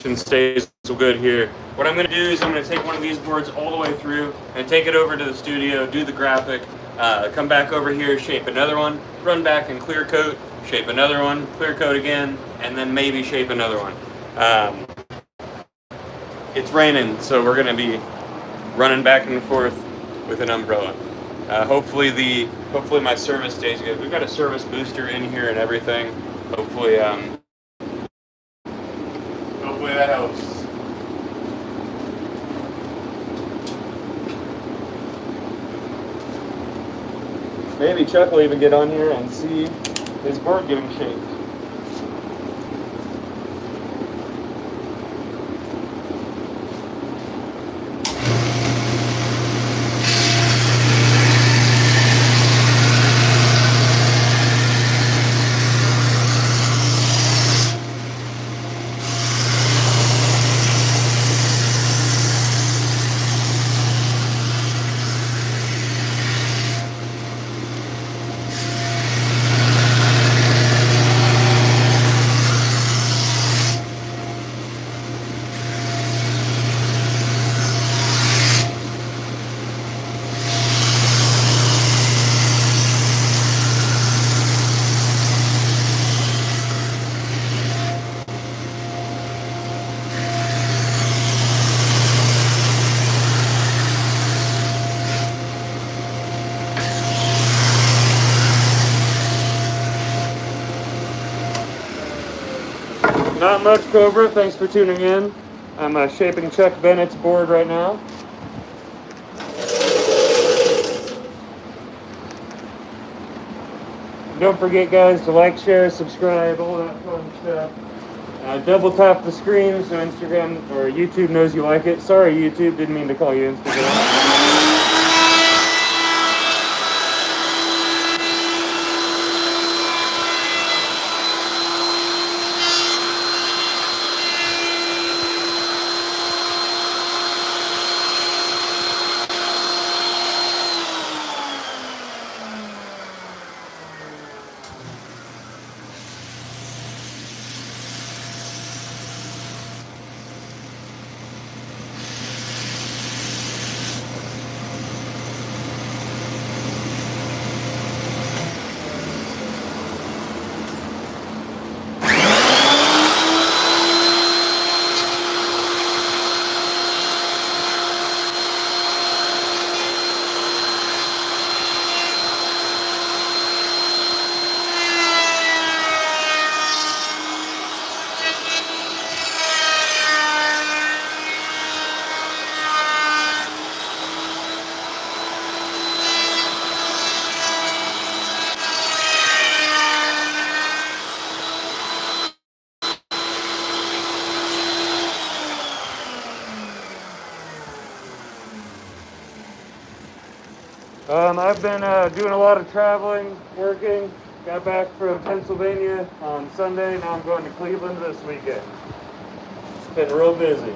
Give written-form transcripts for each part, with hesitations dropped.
stays good here. What I'm going to do is I'm going to take one of these boards all the way through and take it over to the studio, do the graphic, come back over here, shape another one, run back and clear coat, shape another one, clear coat again, and then maybe shape another one. It's raining, so we're going to be running back and forth with an umbrella. Hopefully my service stays good. We've got a service booster in here and everything. Hopefully that helps. Maybe Chuck will even get on here and see his board getting shaped. Not much, Cobra. Thanks for tuning in. I'm shaping Chuck Bennett's board right now. Don't forget, guys, to like, share, subscribe, all that fun stuff. Double tap the screen so Instagram or YouTube knows you like it. Sorry, YouTube, didn't mean to call you Instagram. I've been doing a lot of traveling, working. Got back from Pennsylvania on Sunday. Now I'm going to Cleveland this weekend. It's been real busy.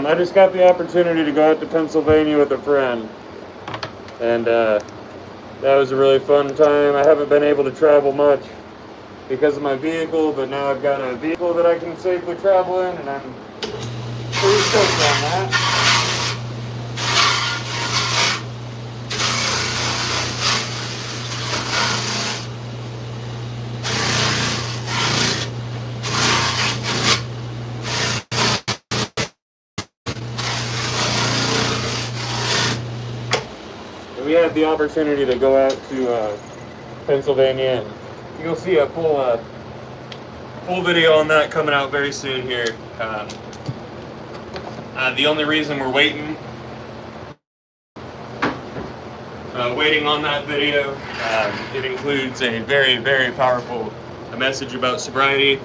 I just got the opportunity to go out to Pennsylvania with a friend, and that was a really fun time. I haven't been able to travel much because of my vehicle, but now I've got a vehicle that I can safely travel in, and I'm pretty stoked on that. We had the opportunity to go out to Pennsylvania, and you'll see a full video on that coming out very soon here. The only reason we're waiting on that video, it includes a very, very powerful message about sobriety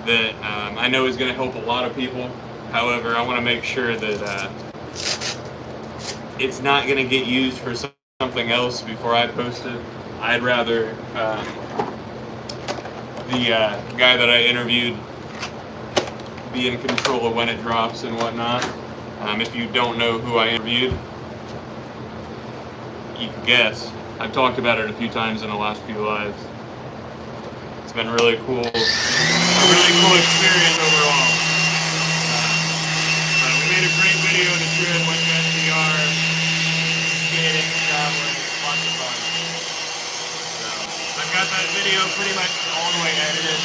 that I know is going to help a lot of people. However, I want to make sure that it's not going to get used for something else before I post it. I'd rather the guy that I interviewed be in control of when it drops and whatnot. If you don't know who I interviewed, you can guess. I've talked about it a few times in the last few lives. It's been really cool. A really cool experience overall. We made a great video to trip, went to SDR, skating, traveling, lots of fun. So, I've got that video pretty much all the way edited.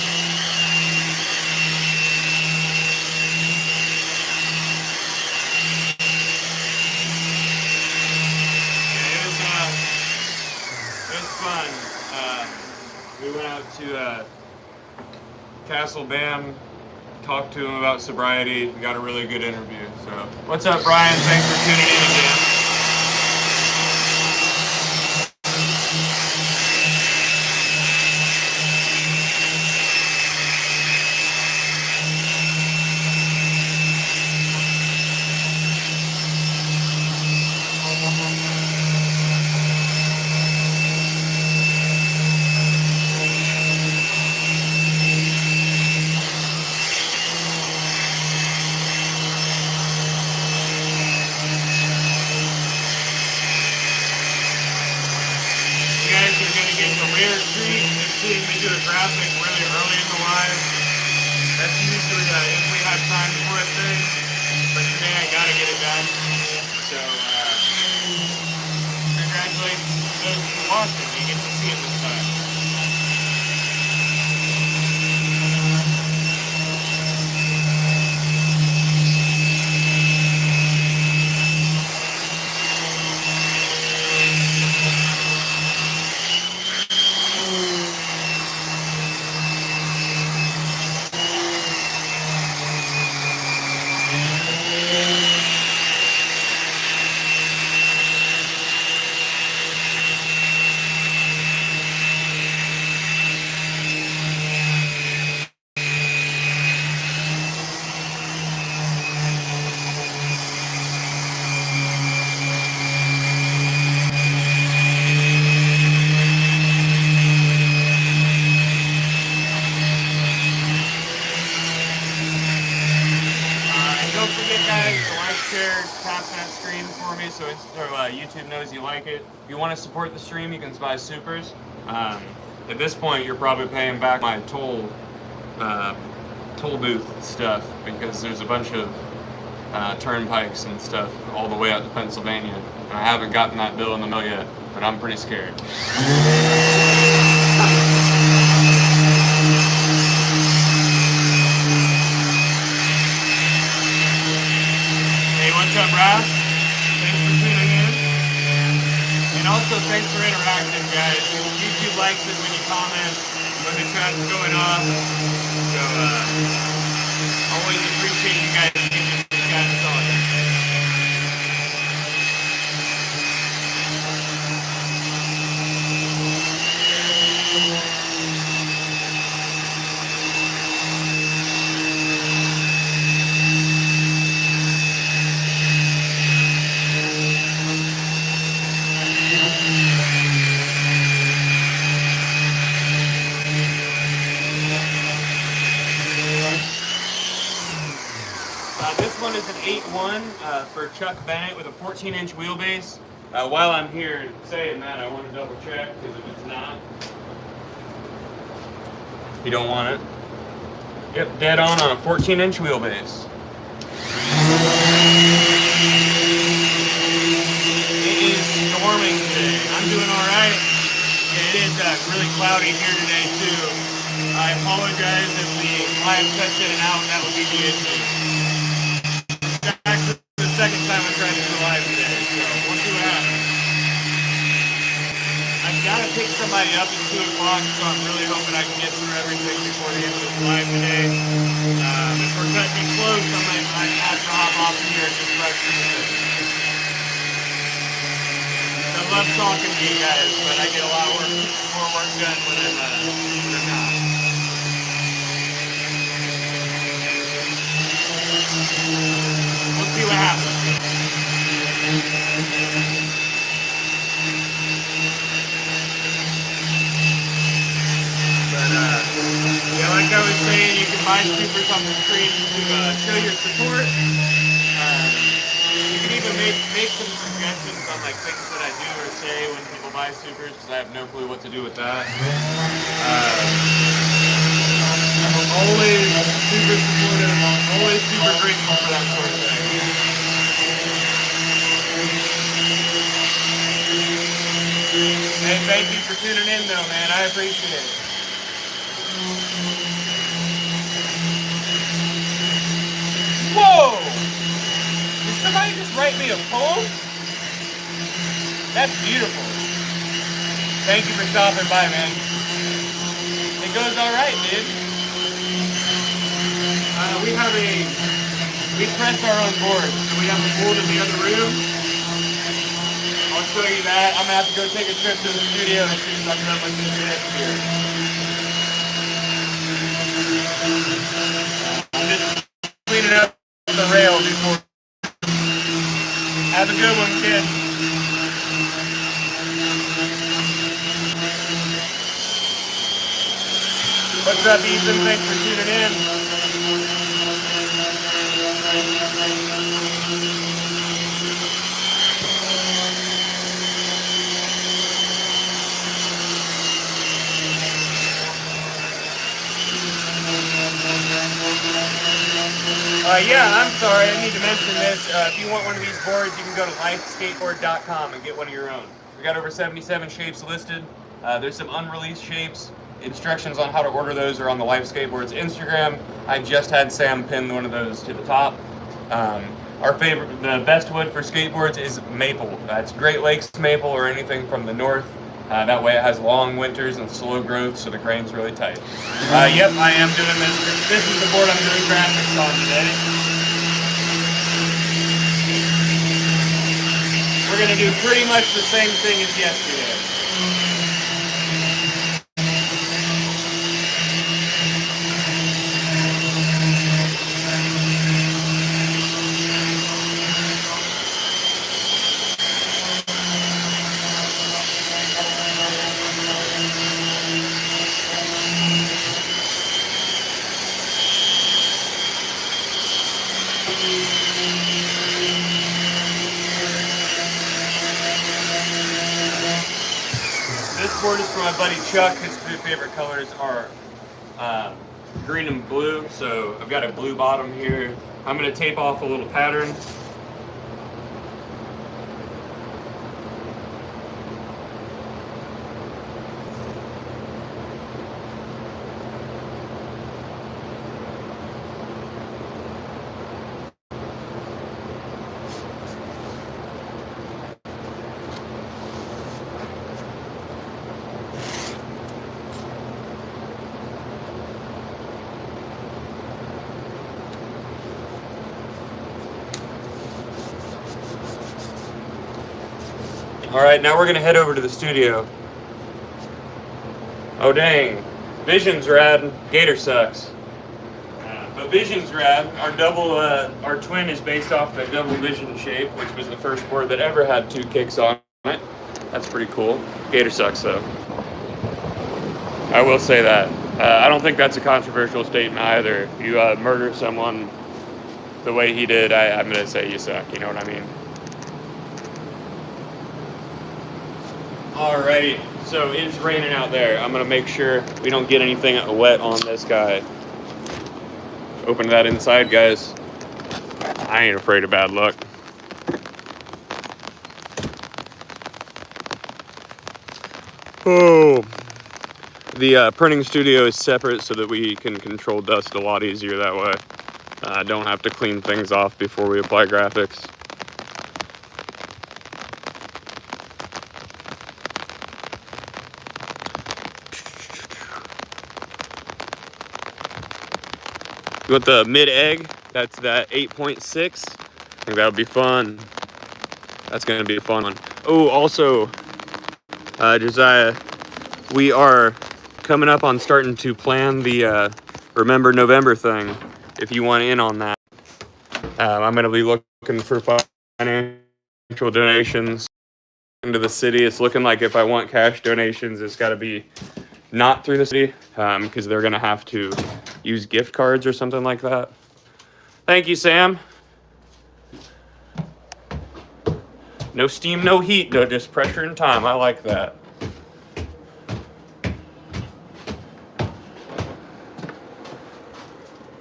Fun. We went out to Castle Bam, talked to him about sobriety, got a really good interview. So, what's up, Brian? Thanks for tuning in again. We do a graphic really early in the live. That's usually if we have time for a thing, but today I gotta get it done. So congratulations to those who watched it. You get to see it this time. Tap that screen for me so YouTube knows you like it. If you want to support the stream, you can buy supers. At this point, you're probably paying back my toll booth stuff because there's a bunch of turnpikes and stuff all the way out to Pennsylvania. And I haven't gotten that bill in the mail yet, but I'm pretty scared. What's up, Ralph? Thanks for tuning in. And also, thanks for interacting, guys. YouTube likes it when you comment, when the chat's going off. So, always appreciate you guys keeping the chat talking. 8.1 for Chuck Bennett with a 14-inch wheelbase. While I'm here saying that, I want to double check, because if it's not, you don't want it. Yep, dead on a 14-inch wheelbase. It is storming today. I'm doing all right. It is really cloudy here today too. I apologize if the live cuts in and out. That would be the issue. It's actually the second time I tried to go live today, so we'll see what happens. I've got to pick somebody up at 2 o'clock, so I'm really hoping I can get through everything before the end of this live today. If we're cutting it close, I might have to hop off here and just rush through this. I love talking to you guys, but I get a lot more work done when I'm not. We'll see what happens. But yeah, like I was saying, you can buy supers on the screen to show your support. You can even make some suggestions on like things that I do or say when people buy supers, because I have no clue what to do with that. I'm always super supportive, always super grateful for that sort of thing. Hey, thank you for tuning in though, man. I appreciate it. Whoa! Did somebody just write me a poem? That's beautiful. Thank you for stopping by, man. It goes all right, dude. We press our own boards. So we have a board in the other room. I'll show you that. I'm gonna have to go take a trip to the studio as soon as I'm done with this next here. I'm just cleaning up the rail before. Have a good one, kid. What's up, Ethan? Thanks for tuning in. Yeah, I'm sorry, I need to mention this. If you want one of these boards, you can go to skateboards.com and get one of your own. We got over 77 shapes listed. There's some unreleased shapes. Instructions on how to order those are on the Life Skateboards Instagram. I just had Sam pin one of those to the top. Our favorite, the best wood for skateboards is maple. It's Great Lakes maple or anything from the north. That way it has long winters and slow growth, so the grain's really tight. Yep, I am doing this. This is the board I'm doing graphics on today. We're going to do pretty much the same thing as yesterday. This board is for my buddy Chuck. His two favorite colors are green and blue, so I've got a blue bottom here. I'm going to tape off a little pattern. Alright, now we're going to head over to the studio. Oh dang, Vision's rad, Gator sucks. But Vision's rad. Our twin is based off the double Vision shape, which was the first board that ever had 2 kicks on it. That's pretty cool. Gator sucks though. I will say that. I don't think that's a controversial statement either. If you murder someone, the way he did, I'm going to say you suck. You know what I mean? Alrighty, so it's raining out there. I'm going to make sure we don't get anything wet on this guy. Open that inside, guys. I ain't afraid of bad luck. Oh, the printing studio is separate so that we can control dust a lot easier that way. Don't have to clean things off before we apply graphics. With the mid-egg, that's that 8.6. I think that'll be fun. That's going to be a fun one. Oh, also, Josiah, we are coming up on starting to plan the Remember November thing, if you want in on that. I'm going to be looking for financial donations into the city. It's looking like if I want cash donations, it's got to be not through the city, because they're going to have to use gift cards or something like that. Thank you, Sam. No steam, no heat, though, just pressure and time. I like that.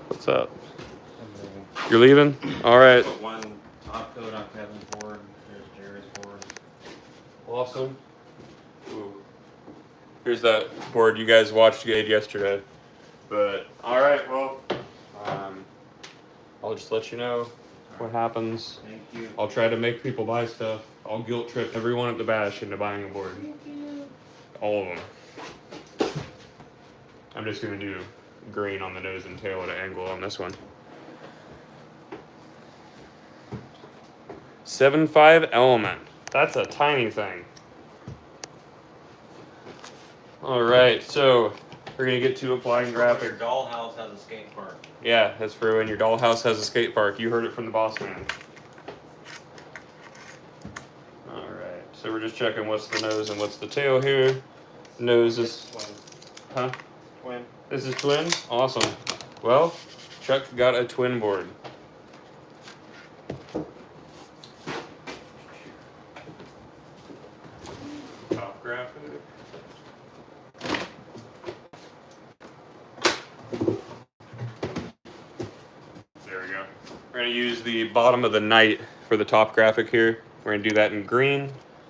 What's up? You're leaving? All right. Put one top coat on Kevin's board. There's Jerry's board. Awesome. Ooh. Here's that board you guys watched yesterday. But, all right, well, I'll just let you know what happens. Thank you. I'll try to make people buy stuff. I'll guilt trip everyone at the bash into buying a board. All of them. I'm just going to do green on the nose and tail at an angle on this one. 7.5 element. That's a tiny thing. All right, so we're going to get to applying graphic. Your dollhouse has a skate park. Yeah, that's for when your dollhouse has a skate park. You heard it from the boss man. All right, so we're just checking what's the nose and what's the tail here. Nose is Twin. Huh? Twin. This is twin? Awesome. Well, Chuck got a twin board. Top graphic. There we go. We're going to use the bottom of the night for the top graphic here. We're going to do that in green.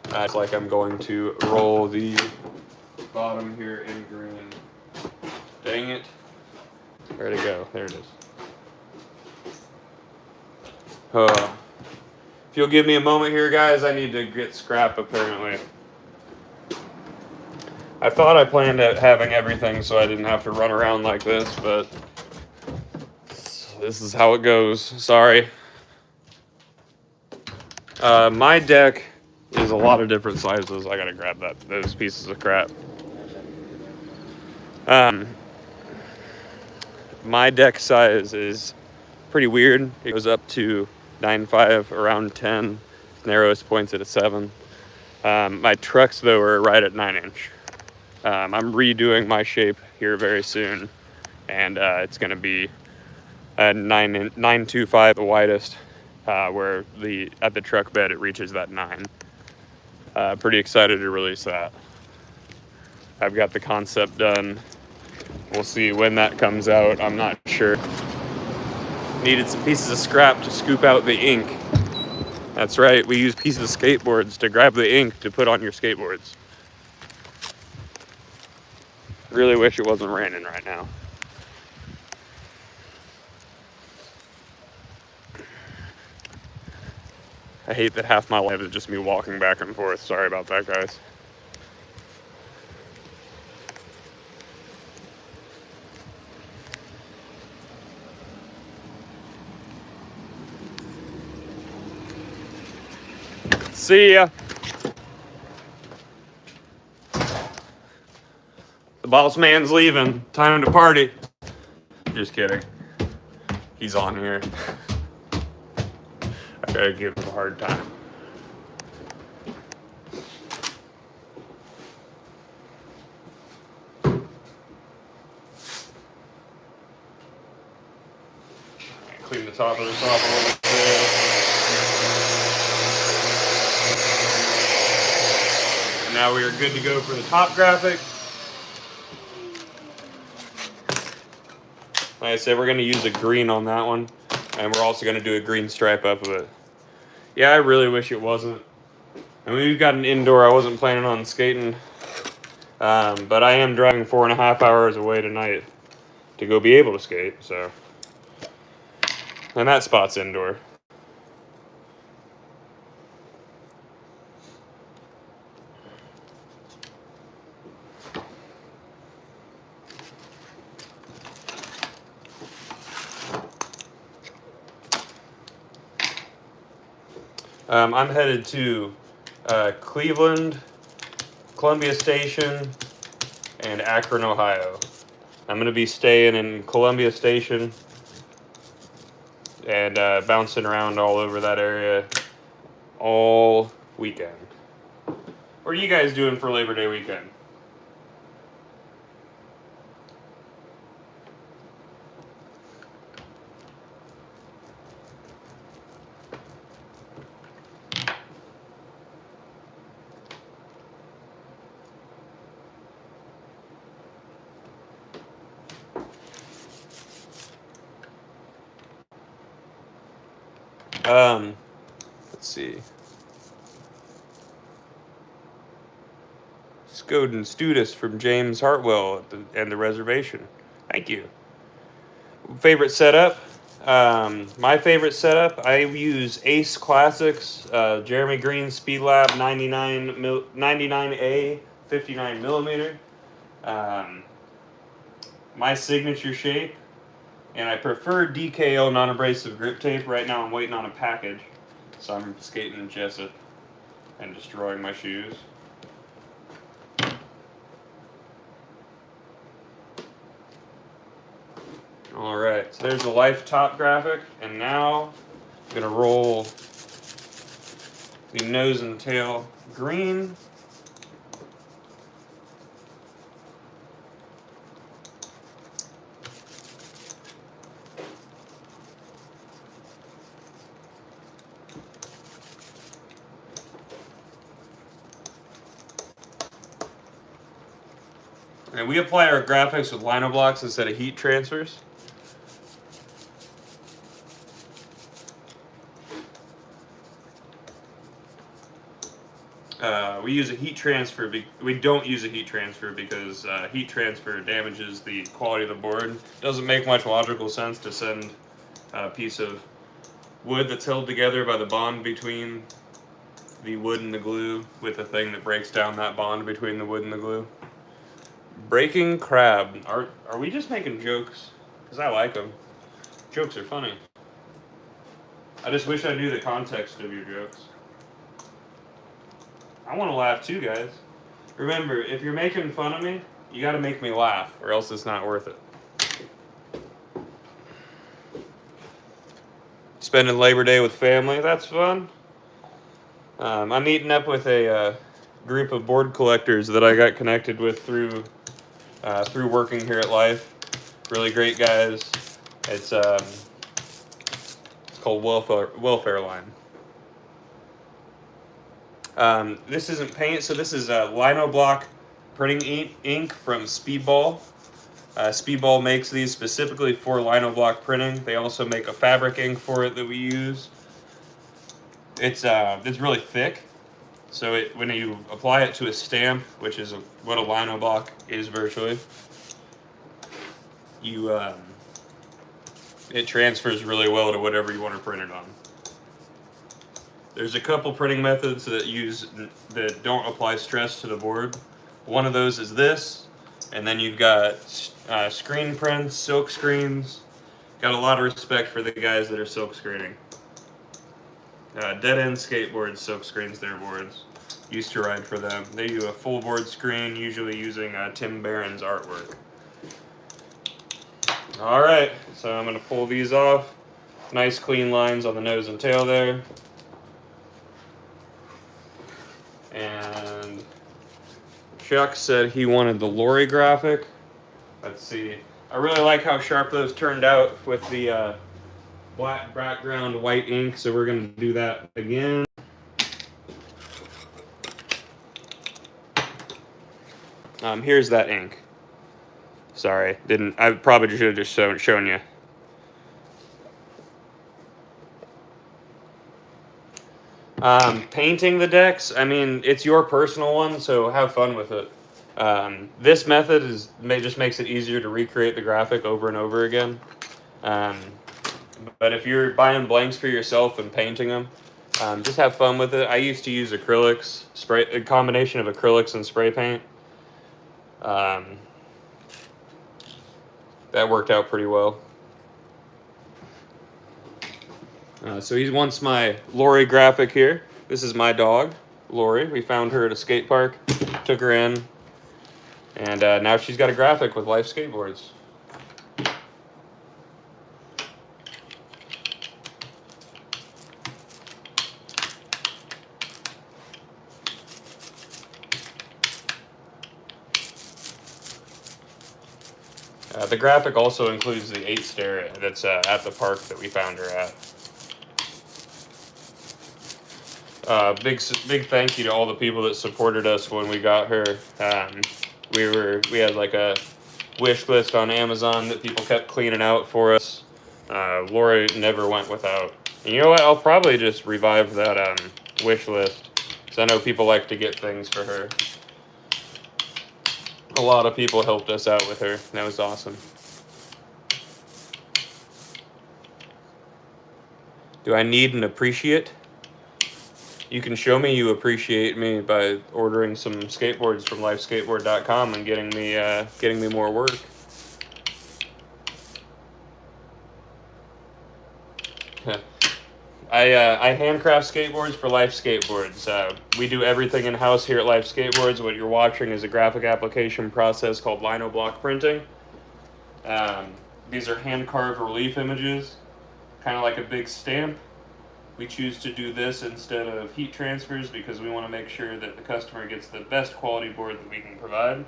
It's like I'm going to roll the bottom here in green. Dang it. Where'd it go? There it is. If you'll give me a moment here, guys, I need to get scrap, apparently. I thought I planned at having everything so I didn't have to run around like this, but this is how it goes. Sorry. My deck is a lot of different sizes. I gotta grab those pieces of crap. My deck size is pretty weird. It goes up to 9.5, around 10. Narrowest point's at a 7. My trucks, though, are right at 9-inch. I'm redoing my shape here very soon, and it's going to be a 9.25, the widest, where at the truck bed it reaches that 9. Pretty excited to release that. I've got the concept done. We'll see when that comes out. I'm not sure. Needed some pieces of scrap to scoop out the ink. That's right, we use pieces of skateboards to grab the ink to put on your skateboards. Really wish it wasn't raining right now. I hate that half my life is just me walking back and forth. Sorry about that, guys. See ya. The boss man's leaving. Time to party. Just kidding. He's on here. I gotta give him a hard time. clean the top of this off a little bit. And now we are good to go for the top graphic. Like I said, we're going to use a green on that one. And we're also going to do a green stripe up of it. Yeah, I really wish it wasn't. I mean, we've got an indoor. I wasn't planning on skating. But I am driving 4.5 hours away tonight to go be able to skate, so. And that spot's indoor. I'm headed to Cleveland, Columbia Station, and Akron, Ohio. I'm going to be staying in Columbia Station and bouncing around all over that area all weekend. What are you guys doing for Labor Day weekend? Let's see. Scoden Studis from James Hartwell and the reservation. Thank you. Favorite setup? My favorite setup, I use Ace Classics, Jeremy Green Speedlab 99A 59 millimeter. My signature shape, and I prefer DKO non-abrasive grip tape. Right now I'm waiting on a package, so I'm skating in Jessup and destroying my shoes. Alright, so there's the life top graphic, and now I'm going to roll the nose and tail green. And we apply our graphics with lino blocks instead of heat transfers. We use a heat transfer. We don't use a heat transfer because heat transfer damages the quality of the board. Doesn't make much logical sense to send a piece of wood that's held together by the bond between the wood and the glue with a thing that breaks down that bond between the wood and the glue. Breaking crab. Are we just making jokes? Because I like them. Jokes are funny. I just wish I knew the context of your jokes. I want to laugh too, guys. Remember, if you're making fun of me, you got to make me laugh, or else it's not worth it. Spending Labor Day with family, that's fun. I'm meeting up with a group of board collectors that I got connected with through working here at Life. Really great guys. It's called Welfare Line. This isn't paint, so this is lino block printing ink from Speedball. Speedball makes these specifically for lino block printing. They also make a fabric ink for it that we use. It's really thick, so when you apply it to a stamp, which is what a lino block is virtually, it transfers really well to whatever you want to print it on. There's a couple printing methods that don't apply stress to the board. One of those is this, and then you've got screen prints, silk screens. Got a lot of respect for the guys that are silk screening. Dead End Skateboards silk screens their boards. Used to ride for them. They do a full board screen, usually using Tim Barron's artwork. Alright, so I'm going to pull these off. Nice clean lines on the nose and tail there. And Chuck said he wanted the Lori graphic. Let's see. I really like how sharp those turned out with the black background, white ink, so we're going to do that again. Here's that ink. Sorry, I probably should have just shown you. Painting the decks, I mean, it's your personal one, so have fun with it. This method just makes it easier to recreate the graphic over and over again. But if you're buying blanks for yourself and painting them, just have fun with it. I used to use acrylics, a combination of acrylics and spray paint. That worked out pretty well. So he wants my Lori graphic here. This is my dog, Lori. We found her at a skate park, took her in, and now she's got a graphic with Life Skateboards. The graphic also includes the 8 stair that's at the park that we found her at. Big thank you to all the people that supported us when we got her. We had like a wish list on Amazon that people kept cleaning out for us. Lori never went without. And you know what? I'll probably just revive that wish list, because I know people like to get things for her. A lot of people helped us out with her. That was awesome. Do I need an appreciate? You can show me you appreciate me by ordering some skateboards from lifeskateboard.com and getting me more work. I handcraft skateboards for Life Skateboards. We do everything in-house here at Life Skateboards. What you're watching is a graphic application process called lino block printing. These are hand-carved relief images, kind of like a big stamp. We choose to do this instead of heat transfers because we want to make sure that the customer gets the best quality board that we can provide.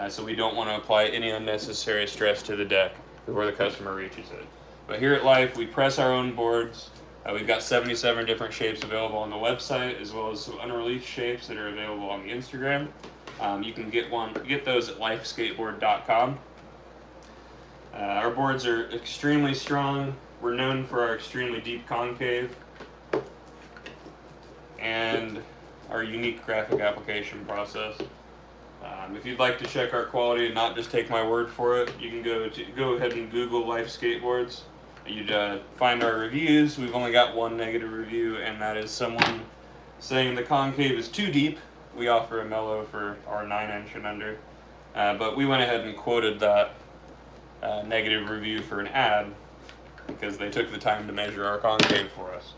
So we don't want to apply any unnecessary stress to the deck before the customer reaches it. But here at Life, we press our own boards. We've got 77 different shapes available on the website, as well as some unreleased shapes that are available on the Instagram. You can get those at lifeskateboard.com. Our boards are extremely strong. We're known for our extremely deep concave and our unique graphic application process. If you'd like to check our quality and not just take my word for it, you can go ahead and Google Life Skateboards. You'd find our reviews. We've only got one negative review, and that is someone saying the concave is too deep. We offer a mellow for our 9-inch and under, but we went ahead and quoted that negative review for an ad because they took the time to measure our concave for us.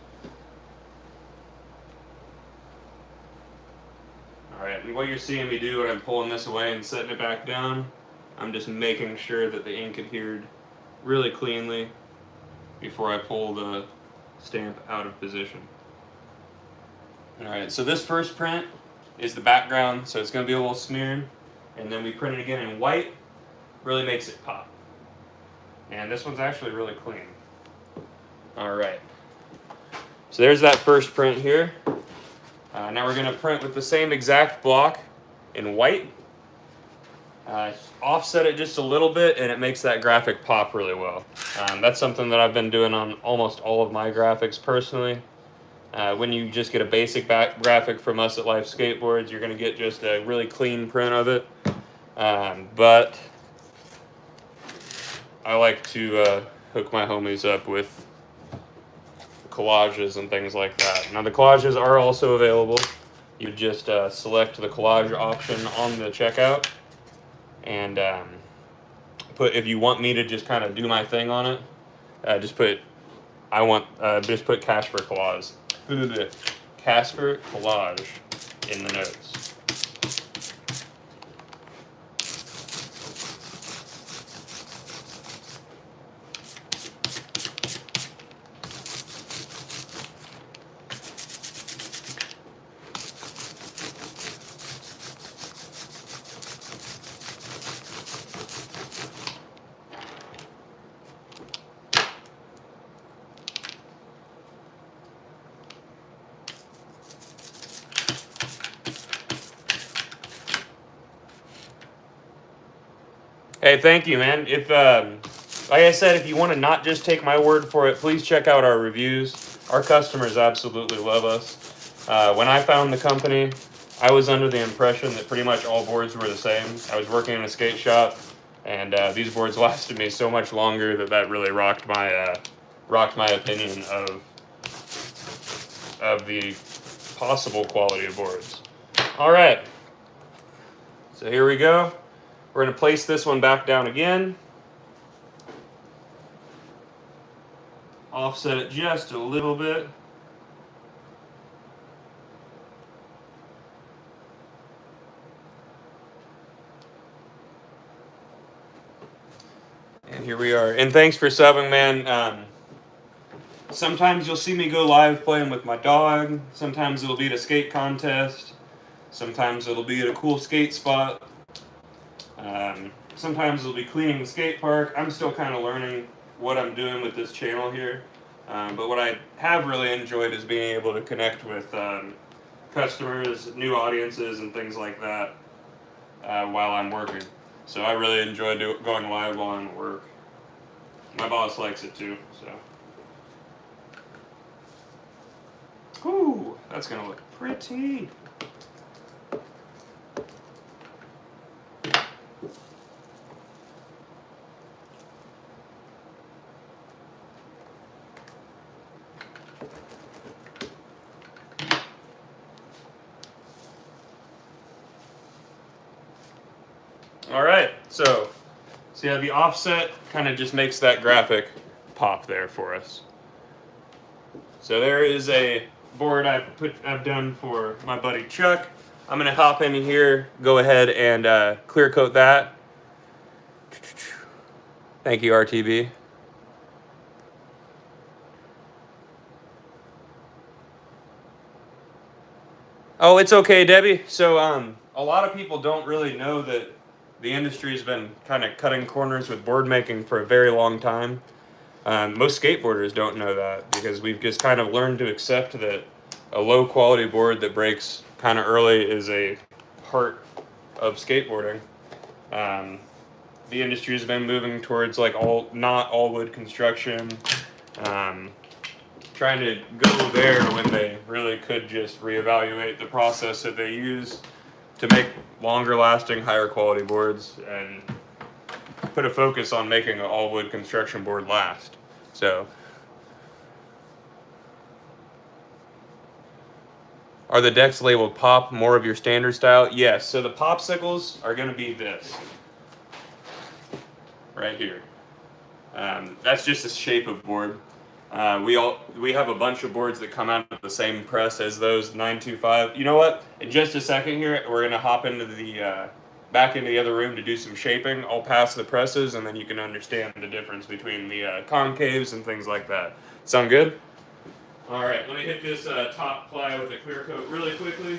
Alright, and what you're seeing me do when I'm pulling this away and setting it back down, I'm just making sure that the ink adhered really cleanly before I pull the stamp out of position. Alright, so this first print is the background, so it's going to be a little smeared, and then we print it again in white, really makes it pop. And this one's actually really clean. Alright, so there's that first print here. Now we're going to print with the same exact block in white. Offset it just a little bit and it makes that graphic pop really well. That's something that I've been doing on almost all of my graphics personally. When you just get a basic graphic from us at Life Skateboards, you're going to get just a really clean print of it. But I like to hook my homies up with collages and things like that. Now the collages are also available. You just select the collage option on the checkout, and if you want me to just kind of do my thing on it, just put Casper Collage. Casper Collage in the notes. Hey, thank you, man. If like I said, if you want to not just take my word for it, please check out our reviews. Our customers absolutely love us. When I found the company, I was under the impression that pretty much all boards were the same. I was working in a skate shop, and these boards lasted me so much longer that really rocked my opinion of the possible quality of boards. All right, so here we go. We're going to place this one back down again. Offset it just a little bit. And here we are. And thanks for subbing, man. Sometimes you'll see me go live playing with my dog. Sometimes it'll be at a skate contest. Sometimes it'll be at a cool skate spot. Sometimes it'll be cleaning the skate park. I'm still kind of learning what I'm doing with this channel here. But what I have really enjoyed is being able to connect with customers, new audiences, and things like that while I'm working. So I really enjoy going live while I'm at work. My boss likes it too, so. Ooh, that's gonna look pretty. All right, so see how the offset kind of just makes that graphic pop there for us. So there is a board I've done for my buddy Chuck. I'm gonna hop in here, go ahead and clear coat that. Thank you, RTB. Oh, it's okay, Debbie. So a lot of people don't really know that the industry has been kind of cutting corners with board making for a very long time. Most skateboarders don't know that because we've just kind of learned to accept that a low quality board that breaks kind of early is a part of skateboarding. The industry has been moving towards like not all wood construction, trying to go there when they really could just reevaluate the process that they use to make longer lasting, higher quality boards and put a focus on making an all wood construction board last. So, are the decks labeled pop more of your standard style? Yes, so the popsicles are gonna be this, right here. That's just the shape of board. We have a bunch of boards that come out of the same press as those 925. You know what? In just a second here, we're gonna hop into the back into the other room to do some shaping. I'll pass the presses, and then you can understand the difference between the concaves and things like that. Sound good? All right. Let me hit this top ply with a clear coat really quickly.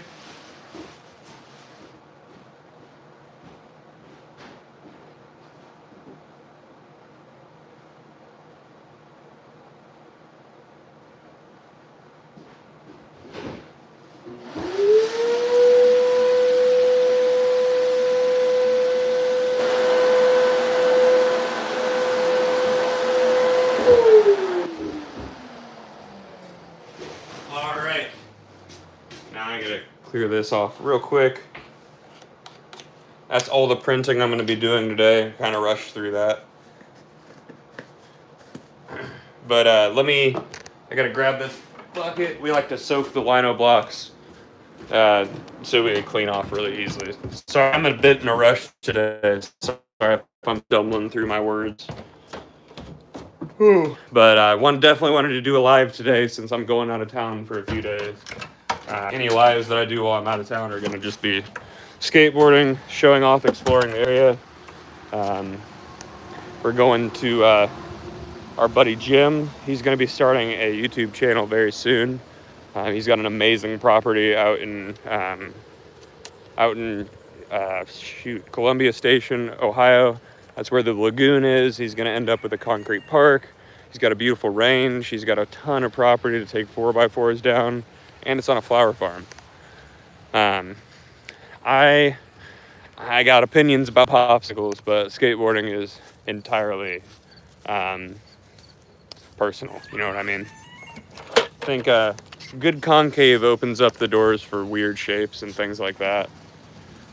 Clear this off real quick. That's all the printing I'm going to be doing today. Kind of rushed through that. But I got to grab this bucket. We like to soak the lino blocks so we can clean off really easily. Sorry, I'm a bit in a rush today. Sorry if I'm stumbling through my words. But I definitely wanted to do a live today since I'm going out of town for a few days. Any lives that I do while I'm out of town are going to just be skateboarding, showing off, exploring the area. We're going to our buddy Jim. He's going to be starting a YouTube channel very soon. He's got an amazing property out in Columbia Station, Ohio. That's where the lagoon is. He's going to end up with a concrete park. He's got a beautiful range. He's got a ton of property to take 4x4s down. And it's on a flower farm. I I got opinions about popsicles, but skateboarding is entirely personal. You know what I mean? I think good concave opens up the doors for weird shapes and things like that.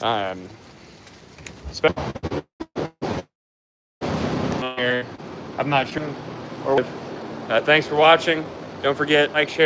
I'm not sure. Thanks for watching. Don't forget, like, share.